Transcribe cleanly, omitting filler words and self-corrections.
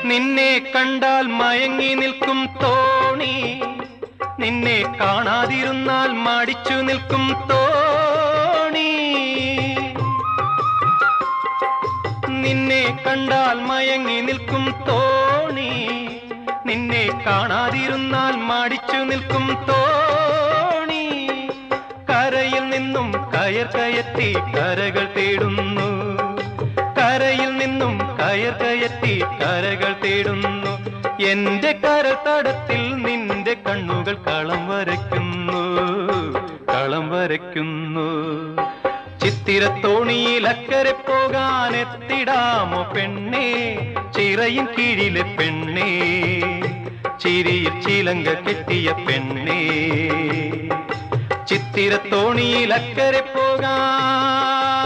നിന്നെ കണ്ടാൽ മയങ്ങി നിൽക്കും തോണി, നിന്നെ കാണാതിരുന്നാൽ മടിച്ചു നിൽക്കും തോണി. നിന്നെ കണ്ടാൽ മയങ്ങി നിൽക്കും തോണി, നിന്നെ കാണാതിരുന്നാൽ മടിച്ചു നിൽക്കും തോണി. കരയിൽ നിന്നും കയർ കയറ്റി കരകൾ തേടുന്നു, കരയിൽ നിന്നും കയർ കയറ്റി കരകൾ തേടുന്നു. എന്റെ കരതടത്തിൽ നിന്റെ കണ്ണുകൾ കളം വരയ്ക്കുന്നു, കളം വരയ്ക്കുന്നു. ചിത്തിരത്തോണിയിൽ അക്കരെ പോകാൻ എത്തിടാമോ പെണ്ണേ, ചിറയിൻ കീഴിലെ പെണ്ണേ, ചിരിയിൽ ചിലങ്ക കെട്ടിയ പെണ്ണേ. ചിത്തിരത്തോണിയിൽ അക്കരെ പോകാൻ